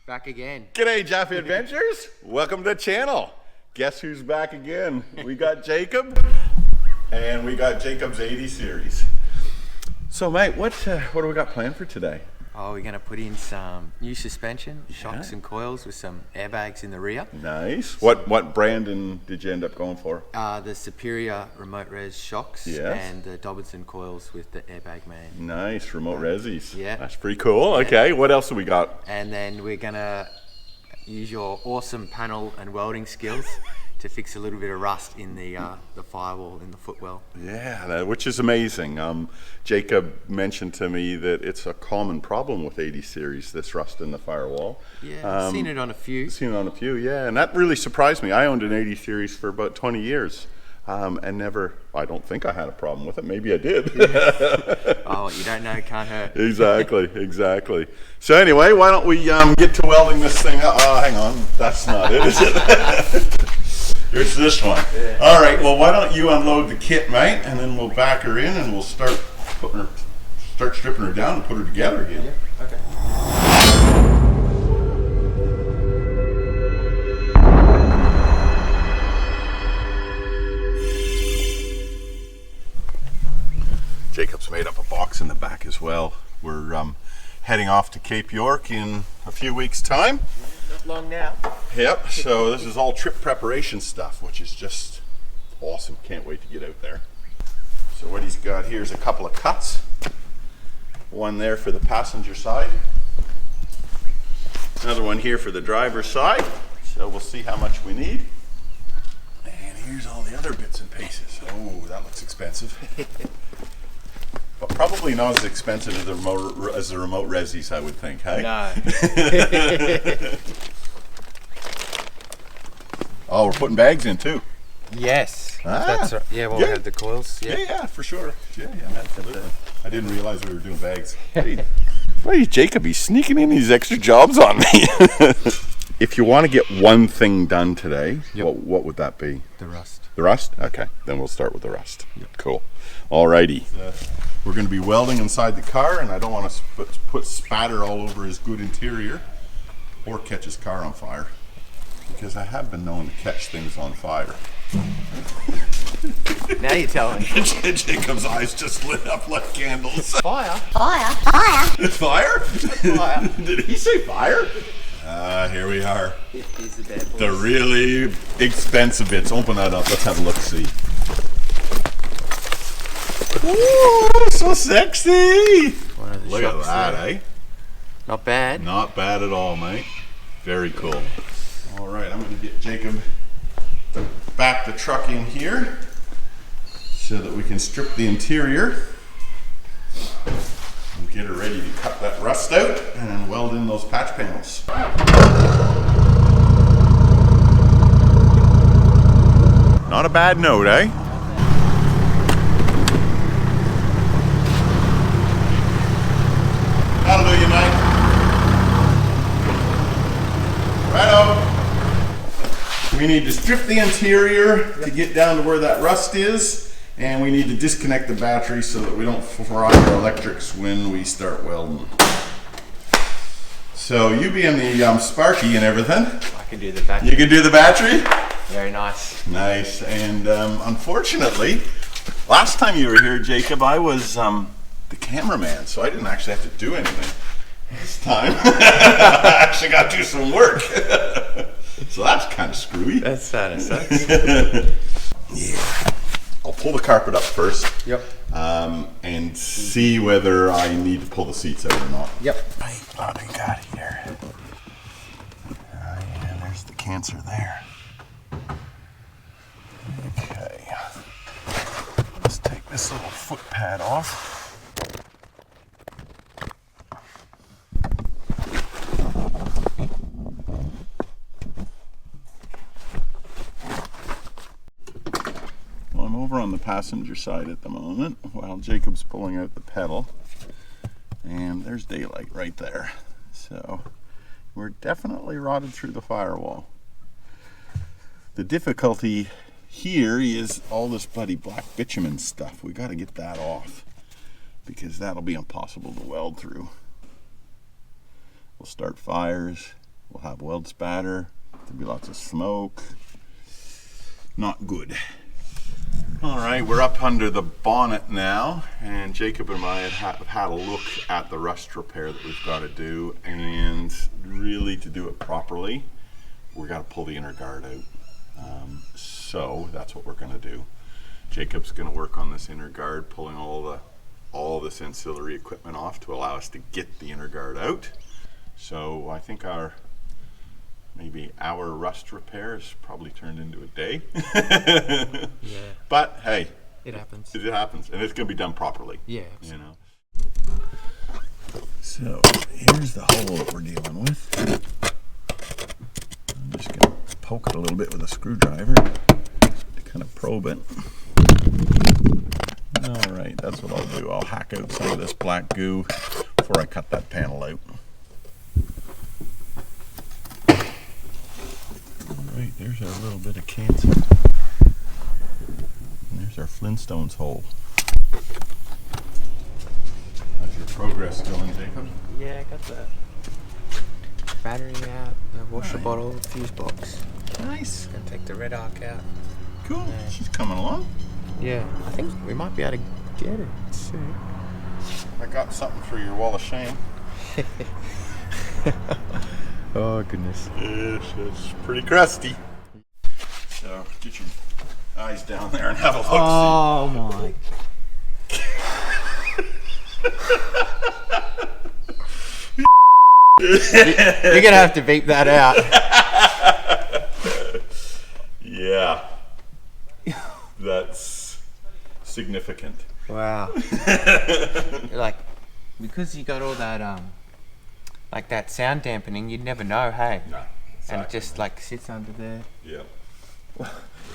Back again. G'day, Jafffa Adventures. Welcome to the channel. Guess who's back again? We got Jacob, and we got Jacob's 80 series. So, mate, what do we got planned for today? Oh, we're going to put in some new suspension, shocks and coils with some airbags in the rear. Nice. What brand did you end up going for? The Superior remote res shocks and the Dobinsons coils with the Airbag Man. Nice, remote resies. Yeah. That's pretty cool. Okay, what else have we got? And then we're going to use your awesome panel and welding skills to fix a little bit of rust in the firewall in the footwell. Yeah, which is amazing. Jacob mentioned to me that it's a common problem with 80 series, this rust in the firewall. Yeah, seen it on a few. Seen it on a few, yeah, and that really surprised me. I owned an 80 series for about 20 years. And I don't think I had a problem with it. Maybe I did. Oh, what you don't know can't hurt. Exactly. So anyway, why don't we get to welding this thing up? Oh, hang on. That's not it, is it? It's this one. Yeah. All right, well, why don't you unload the kit, mate, and then we'll back her in and we'll start stripping her down and put her together again. Yeah, okay. Jacob's made up a box in the back as well. We're heading off to Cape York in a few weeks' time. Not long now. Yep, so this is all trip preparation stuff, which is just awesome. Can't wait to get out there. So what he's got here is a couple of cuts. One there for the passenger side. Another one here for the driver's side. So we'll see how much we need. And here's all the other bits and pieces. Oh, that looks expensive. But probably not as expensive as the remote resies, I would think, hey? No. Oh, we're putting bags in too. Yes. That's right. Yeah, well, we had the coils. Yeah, for sure. Yeah, absolutely. I didn't realize we were doing bags. Hey, Jacob, he's sneaking in these extra jobs on me. If you want to get one thing done today, what would that be? The rust. The rust? Okay, then we'll start with the rust. Yep. Cool. Alrighty. We're going to be welding inside the car, and I don't want to put spatter all over his good interior or catch his car on fire, because I have been known to catch things on fire. Now you're telling me. Jacob's eyes just lit up like candles. Fire. Fire? Fire. Did he say fire? Here we are. Here's the bad boys. The really expensive bits. Open that up. Let's have a look-see. Ooh, so sexy! One of the Look at that, there. eh? Not bad. Not bad at all, mate. Very cool. All right, I'm going to get Jacob to back the truck in here so that we can strip the interior and get her ready to cut that rust out and then weld in those patch panels. Not a bad note, eh? That'll do you, mate. Righto. We need to strip the interior to get down to where that rust is, and we need to disconnect the battery so that we don't fry our electrics when we start welding. So you being the Sparky and everything. I can do the battery. You can do the battery? Very nice. Nice. And unfortunately, last time you were here, Jacob, I was the cameraman, so I didn't actually have to do anything this time. I actually got to do some work. So that's kind of screwy. That's kind of sucks. Yeah. I'll pull the carpet up first. Yep. And see whether I need to pull the seats out or not. Yep. Right, what do we got here? Yeah, there's the cancer there. Okay. Let's take this little foot pad off. Well, I'm over on the passenger side at the moment while Jacob's pulling out the pedal. And there's daylight right there. So we're definitely rotted through the firewall. The difficulty here is all this bloody black bitumen stuff. We got to get that off because that'll be impossible to weld through. We'll start fires, We'll have weld spatter. There'll be lots of smoke. Not good. All right, we're up under the bonnet now, and Jacob and I have had a look at the rust repair that we've got to do, and really to do it properly, we're got to pull the inner guard out. So that's what we're going to do. Jacob's going to work on this inner guard, pulling all this ancillary equipment off to allow us to get the inner guard out. So I think maybe our rust repair has probably turned into a day. Yeah. But hey, it happens. It happens, and it's going to be done properly. Yeah. You know. So here's the hole that we're dealing with. I'm just going to poke it a little bit with a screwdriver to kind of probe it. All right, that's what I'll do. I'll hack out some of this black goo before I cut that panel out. Right, there's our little bit of cancer. And there's our Flintstones hole. How's your progress going, Jacob? Yeah, I got the battery out, the washer bottle, fuse box. Nice. Gonna take the red arc out. Cool. She's coming along. Yeah, I think we might be able to get it soon. I got something for your wall of shame. Oh goodness. It's pretty crusty. So get your eyes down there and have a look. Oh my. You're gonna have to beep that out. Yeah. That's significant. Wow. Like, because you got all that like that sound dampening, you'd never know, hey? No, exactly. And it just like sits under there. Yeah.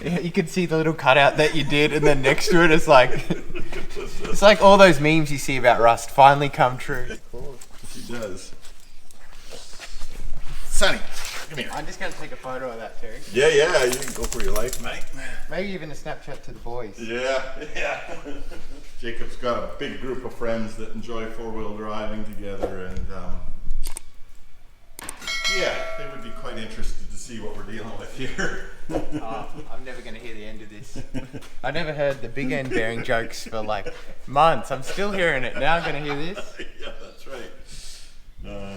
Yeah, you can see the little cutout that you did, and then next to it, it's like it's like all those memes you see about rust finally come true. She does. Sonny, come here. I'm just gonna take a photo of that, Terry. Yeah, you can go for your life, mate. Maybe even a Snapchat to the boys. Yeah. Jacob's got a big group of friends that enjoy four-wheel driving together, and yeah, they would be quite interested to see what we're dealing with here. I'm never going to hear the end of this. I never heard the big end bearing jokes for like months. I'm still hearing it. Now I'm going to hear this. Yeah, that's right.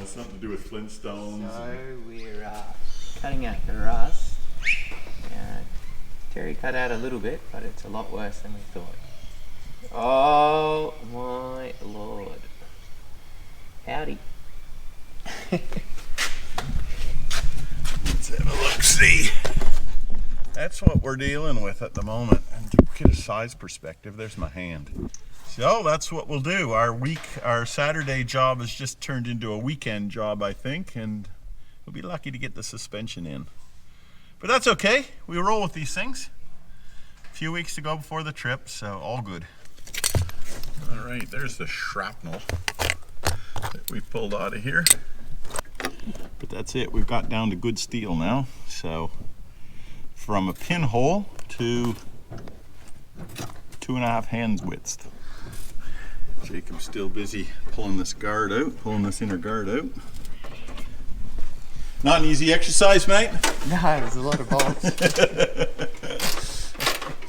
Something to do with Flintstones. So we're cutting out the rust. Terry cut out a little bit, but it's a lot worse than we thought. Oh my lord. Howdy. Let's have a look-see. That's what we're dealing with at the moment. And to get a size perspective, there's my hand. So that's what we'll do. Our Saturday job has just turned into a weekend job, I think, and we'll be lucky to get the suspension in. But that's okay. We roll with these things. A few weeks to go before the trip, so all good. All right, there's the shrapnel that we pulled out of here. But that's it. We've got down to good steel now. So from a pinhole to 2.5 hands width. Jacob's still busy pulling this guard out, pulling this inner guard out. Not an easy exercise, mate. No, there's a lot of bolts.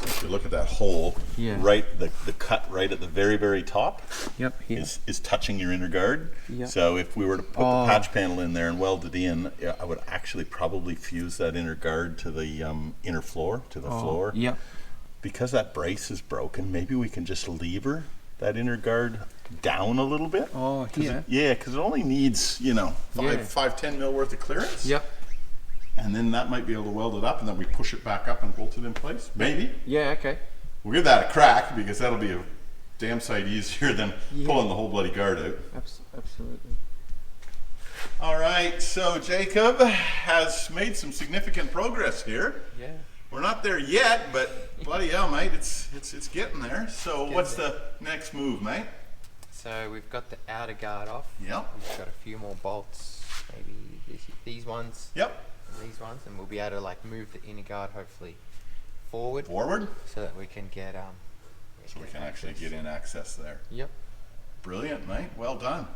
If you look at that hole, Yeah. right, the cut right at the very, very top. Yep, here. Is touching your inner guard. Yep. So if we were to put the patch panel in there and weld it in, I would actually probably fuse that inner guard to the inner floor, to the floor. Yep. Because that brace is broken, maybe we can just lever that inner guard down a little bit. Oh, yeah. Because it only needs, 5-10 mil worth of clearance. Yep. And then that might be able to weld it up, and then we push it back up and bolt it in place. Maybe. Yeah, okay. We'll give that a crack, because that'll be a damn sight easier than pulling the whole bloody guard out. Absolutely. All right, so Jacob has made some significant progress here. Yeah. We're not there yet, but bloody hell, mate, it's getting there. So what's the next move, mate? So we've got the outer guard off. Yep. We've got a few more bolts, maybe these ones. Yep. And these ones, and we'll be able to like move the inner guard hopefully forward, so that we can get so we can actually get in access there. Yep. Brilliant, mate. Well done.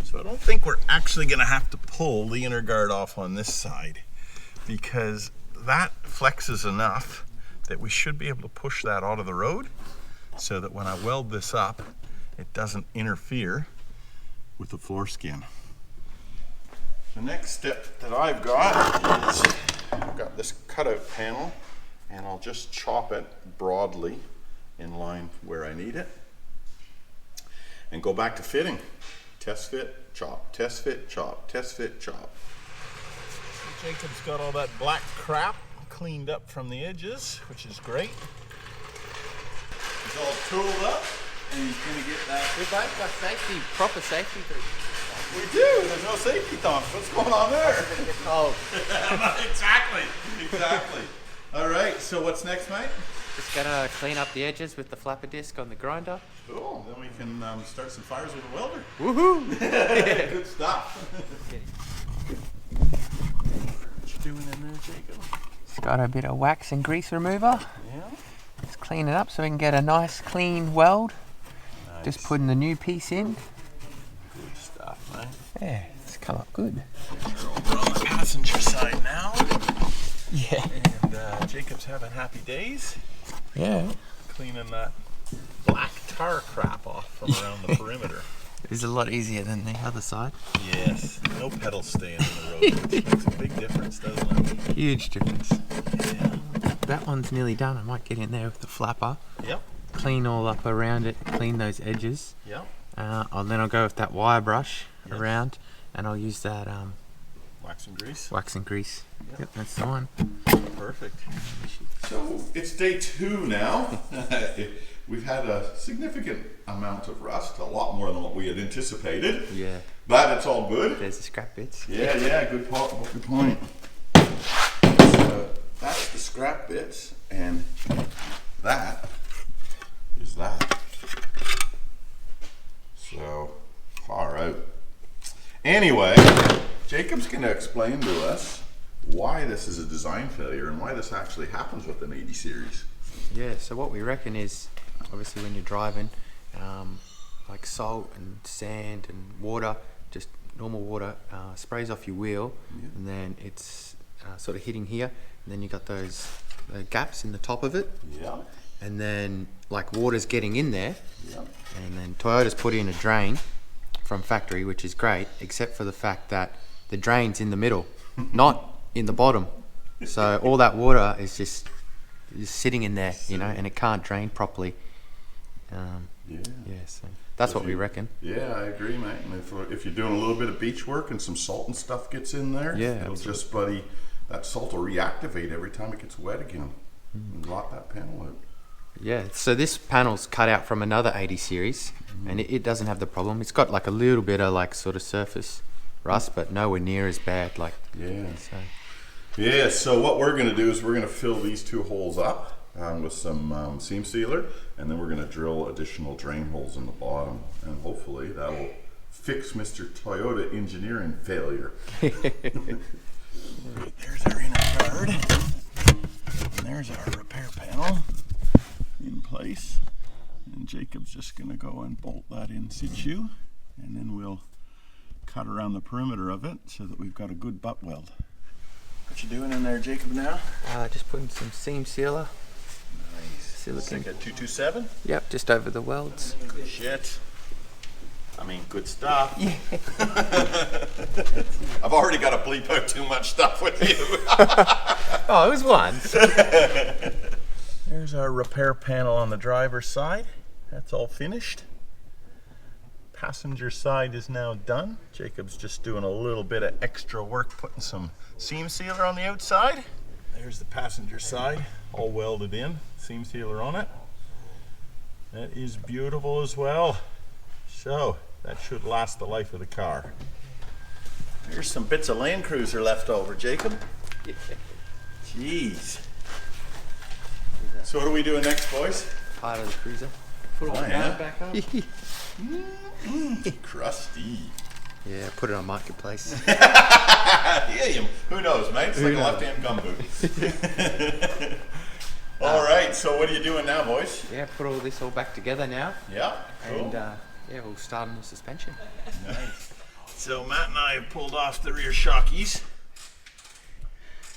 So I don't think we're actually going to have to pull the inner guard off on this side, because that flexes enough that we should be able to push that out of the road so that when I weld this up, it doesn't interfere with the floor skin. The next step that I've got is I've got this cutout panel, and I'll just chop it broadly in line where I need it and go back to fitting. Test fit, chop, test fit, chop, test fit, chop. Jacob's got all that black crap cleaned up from the edges, which is great. He's all tooled up, and he's going to get that. We both got safety, proper safety boots. We do. There's no safety thongs. What's going on there? It's gonna get cold. Exactly. All right. So what's next, mate? Just gonna clean up the edges with the flapper disc on the grinder. Cool. Then we can start some fires with a welder. Woohoo! Good stuff. What you doing in there, Jacob? It's got a bit of wax and grease remover. Yeah. Let's clean it up so we can get a nice clean weld. Nice. Just putting the new piece in. Good stuff, mate. Yeah, it's come up good. We're over on the passenger side now. Yeah. And Jacob's having happy days. Yeah. Cleaning that black tar crap off from around the perimeter. It's a lot easier than the other side. Yes. No pedals staying in the road. It makes a big difference, doesn't it? Huge difference. Yeah. That one's nearly done. I might get in there with the flapper. Yep. Clean all up around it. Clean those edges. Yep. Then I'll go with that wire brush around, and I'll use that Wax and grease. wax and grease. Yep, that's the one. Perfect. So it's day 2 now. We've had a significant amount of rust, a lot more than what we had anticipated. Yeah. But it's all good. There's the scrap bits. Yeah, good point. So that's the scrap bits, and that is that. So, far out. Anyway, Jacob's going to explain to us why this is a design failure and why this actually happens with an 80 series. Yeah, so what we reckon is, obviously when you're driving, like salt and sand and water, just normal water, sprays off your wheel, and then it's sort of hitting here, and then you got those gaps in the top of it, and then like water's getting in there, and then Toyota's put in a drain from factory, which is great, except for the fact that the drain's in the middle, not in the bottom. So all that water is just sitting in there, you know, and it can't drain properly. So that's what we reckon. Yeah, I agree, mate. And if you're doing a little bit of beach work and some salt and stuff gets in there, it'll just, buddy, that salt will reactivate every time it gets wet again and lock that panel out. Yeah, so this panel's cut out from another 80 series, and it doesn't have the problem. It's got like a little bit of like sort of surface rust, but nowhere near as bad. Like so what we're going to do is we're going to fill these 2 holes up with some seam sealer, and then we're going to drill additional drain holes in the bottom, and hopefully that'll fix Mr. Toyota engineering failure. There's our inner guard, and there's our repair panel in place, and Jacob's just going to go and bolt that in situ, and then we'll cut around the perimeter of it so that we've got a good butt weld. What you doing in there, Jacob, now? Just putting some seam sealer. Nice. Silicone. Like a 227? Yep, just over the welds. Good shit. I mean, good stuff. Yeah. I've already got to bleep out too much stuff with you. Oh, it was once. There's our repair panel on the driver's side. That's all finished. Passenger side is now done. Jacob's just doing a little bit of extra work putting some seam sealer on the outside. There's the passenger side, all welded in, seam sealer on it. That is beautiful as well. So that should last the life of the car. There's some bits of Landcruiser left over, Jacob. Jeez. So what are we doing next, boys? Part of the cruiser. Put all the mount back up. Crusty. Yeah, put it on Marketplace. Who knows, mate? It's like a left-hand gumboot. All right, so what are you doing now, boys? Yeah, put all this all back together now. Yeah, cool. And yeah, we'll start on the suspension. Nice. So Matt and I have pulled off the rear shockies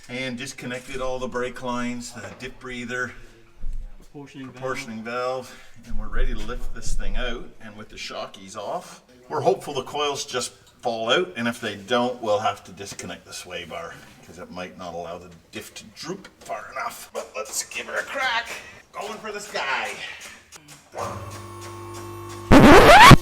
and disconnected all the brake lines, the dip breather, proportioning valve, and we're ready to lift this thing out. And with the shockies off, we're hopeful the coils just fall out, and if they don't, we'll have to disconnect the sway bar because it might not allow the diff to droop far enough. But let's give her a crack. Going for the sky.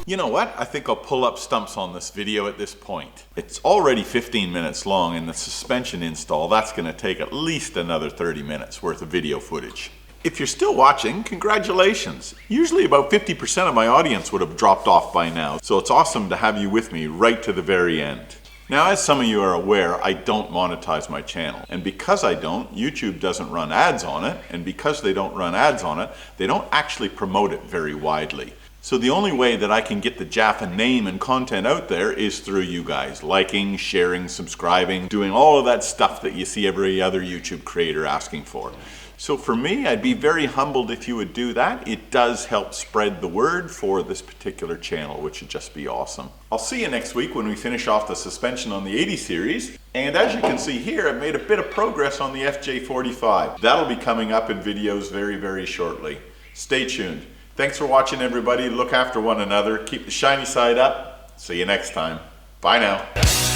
You know what? I think I'll pull up stumps on this video at this point. It's already 15 minutes long, and the suspension install, that's going to take at least another 30 minutes worth of video footage. If you're still watching, congratulations. Usually about 50% of my audience would have dropped off by now, so it's awesome to have you with me right to the very end. Now, as some of you are aware, I don't monetize my channel. And because I don't, YouTube doesn't run ads on it, and because they don't run ads on it, they don't actually promote it very widely. So the only way that I can get the Jafffa name and content out there is through you guys, liking, sharing, subscribing, doing all of that stuff that you see every other YouTube creator asking for. So for me, I'd be very humbled if you would do that. It does help spread the word for this particular channel, which would just be awesome. I'll see you next week when we finish off the suspension on the 80 series. And as you can see here, I've made a bit of progress on the FJ45. That'll be coming up in videos very, very shortly. Stay tuned. Thanks for watching, everybody. Look after one another. Keep the shiny side up. See you next time. Bye now.